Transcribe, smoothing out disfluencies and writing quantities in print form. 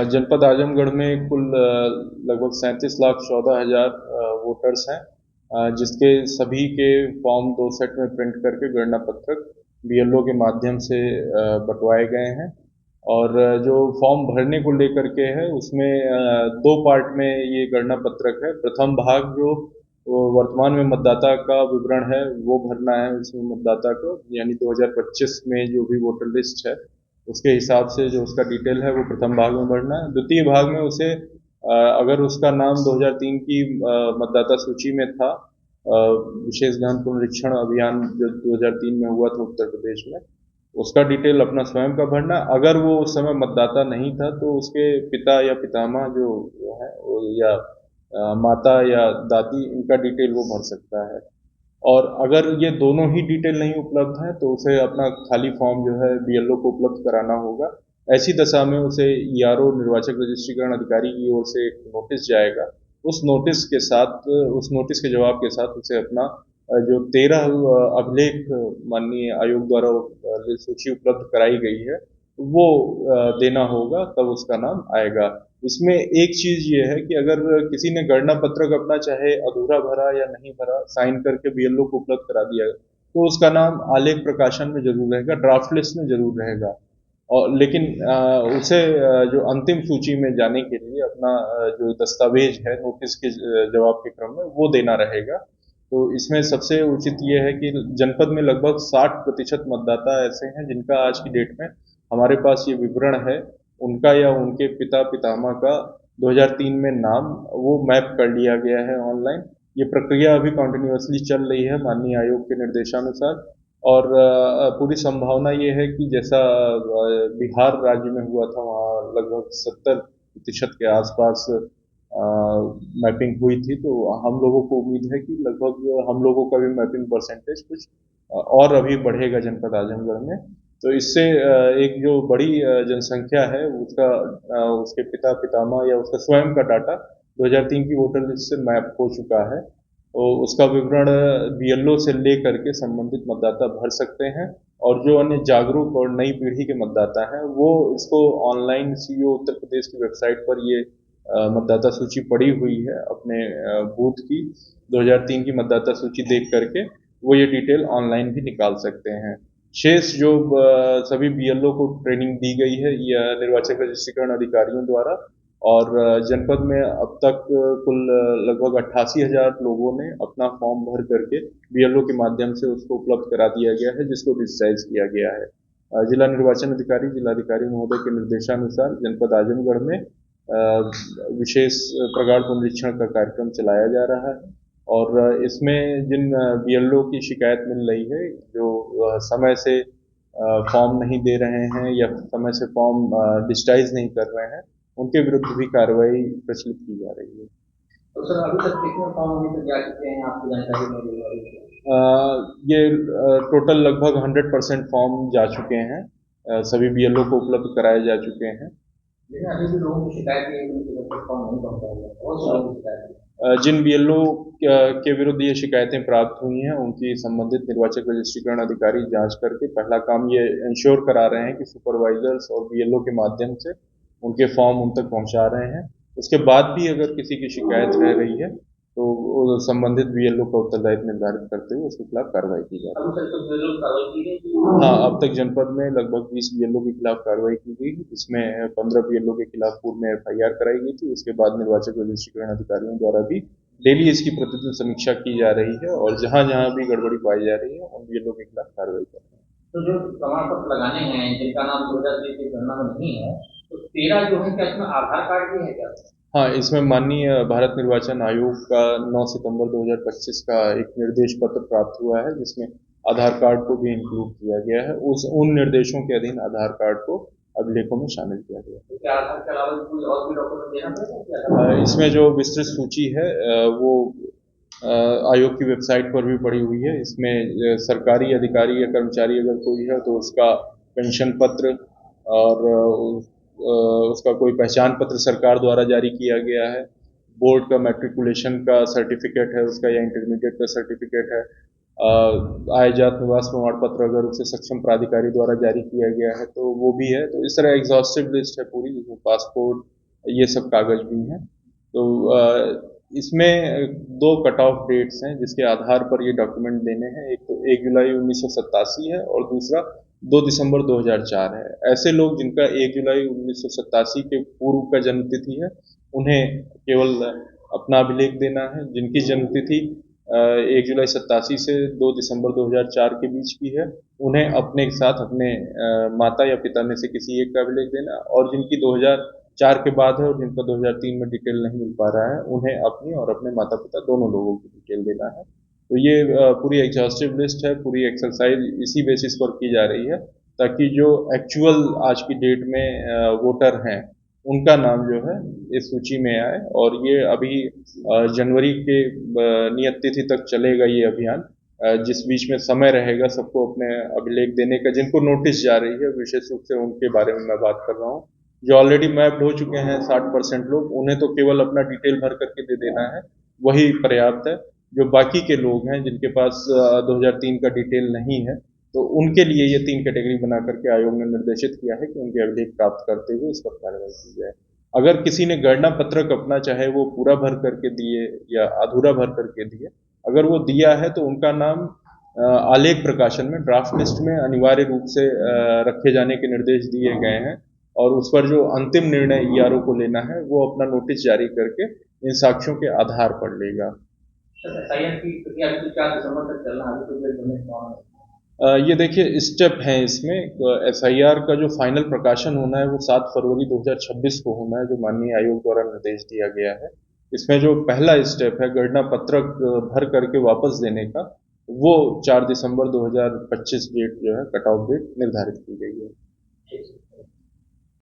जनपद आजमगढ़ में कुल लगभग 37,14,000 वोटर्स हैं, जिसके सभी के फॉर्म 2 सेट में प्रिंट करके गणना पत्रक बीएलओ के माध्यम से बंटवाए गए हैं। और जो फॉर्म भरने को लेकर के है उसमें 2 पार्ट में ये गणना पत्रक है। प्रथम भाग जो वर्तमान में मतदाता का विवरण है वो भरना है, उसमें मतदाता को यानी 2025 में जो भी वोटर लिस्ट है उसके हिसाब से जो उसका डिटेल है वो प्रथम भाग में भरना है। द्वितीय भाग में उसे अगर उसका नाम 2003 की मतदाता सूची में था, विशेष गहन पुनरीक्षण अभियान जो 2003 में हुआ था उत्तर प्रदेश में, उसका डिटेल अपना स्वयं का भरना। अगर वो उस समय मतदाता नहीं था तो उसके पिता या पितामह जो है या माता या दादी, इनका डिटेल वो भर सकता है। और अगर ये दोनों ही डिटेल नहीं उपलब्ध हैं तो उसे अपना खाली फॉर्म जो है बीएलओ को उपलब्ध कराना होगा। ऐसी दशा में उसे ईआरओ निर्वाचक रजिस्ट्रीकरण अधिकारी की ओर से एक नोटिस जाएगा। उस नोटिस के साथ, उस नोटिस के जवाब के साथ उसे अपना जो 13 अभिलेख माननीय आयोग द्वारा सूची उपलब्ध कराई गई है वो देना होगा, तब उसका नाम आएगा। इसमें एक चीज ये है कि अगर किसी ने गणना पत्रक अपना चाहे अधूरा भरा या नहीं भरा, साइन करके बीएलओ को उपलब्ध करा दिया तो उसका नाम आलेख प्रकाशन में जरूर रहेगा, ड्राफ्ट लिस्ट में जरूर रहेगा। और लेकिन उसे जो अंतिम सूची में जाने के लिए अपना जो दस्तावेज है नोटिस के जवाब के क्रम में वो देना रहेगा। तो इसमें सबसे उचित ये है कि जनपद में लगभग 60% मतदाता ऐसे हैं जिनका आज की डेट में हमारे पास ये विवरण है, उनका या उनके पिता पितामह का 2003 में नाम वो मैप कर लिया गया है ऑनलाइन। ये प्रक्रिया अभी कंटिन्यूअसली चल रही है माननीय आयोग के निर्देशानुसार। और पूरी संभावना ये है कि जैसा बिहार राज्य में हुआ था, वहाँ लगभग 70% के आसपास मैपिंग हुई थी। तो हम लोगों को उम्मीद है कि लगभग हम लोगों का भी मैपिंग परसेंटेज कुछ और अभी बढ़ेगा जनपद आजमगढ़ में। तो इससे एक जो बड़ी जनसंख्या है उसका उसके पिता पितामह या उसका स्वयं का डाटा 2003 की वोटर लिस्ट से मैप हो चुका है। तो उसका विवरण बीएलओ से ले करके संबंधित मतदाता भर सकते हैं। और जो अन्य जागरूक और नई पीढ़ी के मतदाता हैं वो इसको ऑनलाइन सीईओ उत्तर प्रदेश की वेबसाइट पर ये मतदाता सूची पड़ी हुई है अपने बूथ की, 2003 की मतदाता सूची देख करके वो ये डिटेल ऑनलाइन भी निकाल सकते हैं। शेष जो सभी बीएलओ को ट्रेनिंग दी गई है या निर्वाचक रजिस्ट्रीकरण अधिकारियों द्वारा, और जनपद में अब तक कुल लगभग 88,000 लोगों ने अपना फॉर्म भर करके बीएलओ के माध्यम से उसको उपलब्ध करा दिया गया है, जिसको डिजिटाइज किया गया है। जिला निर्वाचन अधिकारी जिलाधिकारी महोदय के निर्देशानुसार जनपद आजमगढ़ में विशेष प्रगाढ़ पुनरीक्षण का कार्यक्रम चलाया जा रहा है। और इसमें जिन बीएलओ की शिकायत मिल रही है जो समय से फॉर्म नहीं दे रहे हैं या समय से फॉर्म डिजिटाइज नहीं कर रहे हैं, उनके विरुद्ध भी कार्रवाई प्रचलित की जा रही है। तो सर अभी तक कितने फॉर्म अभी तक जा चुके हैं आपकी जानकारी में? ये टोटल लगभग 100% फॉर्म जा चुके हैं, सभी बीएलओ को उपलब्ध कराए जा चुके हैं। लेकिन अभी भी लोगों की शिकायत है कि उनके घर फॉर्म नहीं पहुंचा हुआ है, बहुत सालों की शिकायत है। जिन बीएलओ के विरुद्ध ये शिकायतें प्राप्त हुई हैं उनकी संबंधित निर्वाचक रजिस्ट्रीकरण अधिकारी जांच करके पहला काम ये इंश्योर करा रहे हैं कि सुपरवाइजर्स और बीएलओ के माध्यम से उनके फॉर्म उन तक पहुंचा रहे हैं। उसके बाद भी अगर किसी की शिकायत रह रही है तो संबंधित बीएलओ का उत्तरदायित्व निर्धारित करते हुए उसके खिलाफ कार्रवाई की जाए। हाँ, अब तक जनपद में लगभग 20 बीएलओ के खिलाफ कार्रवाई की गई, जिसमें 15 बीएलओ के खिलाफ पूर्व में एफआईआर कराई गई थी। उसके बाद निर्वाचक रजिस्ट्रीकरण अधिकारियों द्वारा भी डेली इसकी प्रतिदिन समीक्षा की जा रही है और जहां जहां भी गड़बड़ी पाई जा रही है उन बीएलओ के खिलाफ कार्रवाई कर रहे हैं। तो जो प्रमाण पत्र लगाने हैं जिनका नाम 2003 की गणना में नहीं है, तो 13 जो है क्या इसमें आधार कार्ड भी है क्या? हाँ, इसमें माननीय भारत निर्वाचन आयोग का 9 सितंबर 2025 का एक निर्देश पत्र प्राप्त हुआ है जिसमें आधार कार्ड को भी इंक्लूड किया गया है। उन निर्देशों के अधीन आधार कार्ड को अभिलेखों में शामिल किया गया है। तो क्या आधार के अलावा कोई और भी डॉक्यूमेंट देना पड़ेगा? इसमें जो विस्तृत सूची है वो आयोग की वेबसाइट पर भी पड़ी हुई है। इसमें सरकारी अधिकारी या कर्मचारी अगर कोई है तो उसका पेंशन पत्र और उसका कोई पहचान पत्र सरकार द्वारा जारी किया गया है, बोर्ड का मैट्रिकुलेशन का सर्टिफिकेट है उसका या इंटरमीडिएट का सर्टिफिकेट है, आय जात निवास प्रमाण पत्र अगर उसे सक्षम प्राधिकारी द्वारा जारी किया गया है तो वो भी है। तो इस तरह एग्जॉस्टिव लिस्ट है पूरी, जिसमें पासपोर्ट ये सब कागज भी हैं। तो इसमें दो कट ऑफ डेट्स हैं जिसके आधार पर ये डॉक्यूमेंट देने हैं। एक तो 1 जुलाई 1987 है और दूसरा 2 दिसंबर 2004 है। ऐसे लोग जिनका 1 जुलाई 1987 के पूर्व का जन्म तिथि है उन्हें केवल अपना अभिलेख देना है। जिनकी जन्म तिथि 1 जुलाई 87 से 2 दिसंबर 2004 के बीच की है उन्हें अपने साथ अपने माता या पिता में से किसी एक का अभिलेख देना, और जिनकी 2004 के बाद है और जिनका 2003 में डिटेल नहीं मिल पा रहा है उन्हें अपनी और अपने माता पिता दोनों लोगों की डिटेल देना है। तो ये पूरी एग्जॉस्टिव लिस्ट है। पूरी एक्सरसाइज इसी बेसिस पर की जा रही है ताकि जो एक्चुअल आज की डेट में वोटर हैं उनका नाम जो है इस सूची में आए। और ये अभी जनवरी के नियत तिथि तक चलेगा ये अभियान, जिस बीच में समय रहेगा सबको अपने अभिलेख देने का। जिनको नोटिस जा रही है विशेष रूप से उनके बारे में मैं बात कर रहा हूँ। जो ऑलरेडी मैप्ड हो चुके हैं 60% लोग, उन्हें तो केवल अपना डिटेल भर करके दे देना है, वही पर्याप्त है। जो बाकी के लोग हैं जिनके पास 2003 का डिटेल नहीं है तो उनके लिए ये 3 कैटेगरी बना करके आयोग ने निर्देशित किया है कि उनके अभिलेख प्राप्त करते हुए इस पर कार्रवाई की जाए। अगर किसी ने गणना पत्रक अपना चाहे वो पूरा भर करके दिए या अधूरा भर करके दिए, अगर वो दिया है तो उनका नाम आलेख प्रकाशन में ड्राफ्ट लिस्ट में अनिवार्य रूप से रखे जाने के निर्देश दिए गए हैं। और उस पर जो अंतिम निर्णय ईआरओ को लेना है वो अपना नोटिस जारी करके इन साक्ष्यों के आधार पर लेगा। एसआईआर की प्रक्रिया अभी 4 दिसंबर तक चलना है, अभी तो डेट बनने का है। ये देखिए स्टेप हैं इसमें। एसआईआर का जो फाइनल प्रकाशन होना है वो 7 फरवरी 2026 को होना है, जो माननीय आयोग द्वारा निर्देश दिया गया है। इसमें जो पहला स्टेप है गणना पत्रक भर करके वापस देने का, वो 4 दिसंबर 2025 डेट जो है कट ऑफ डेट निर्धारित की गई है।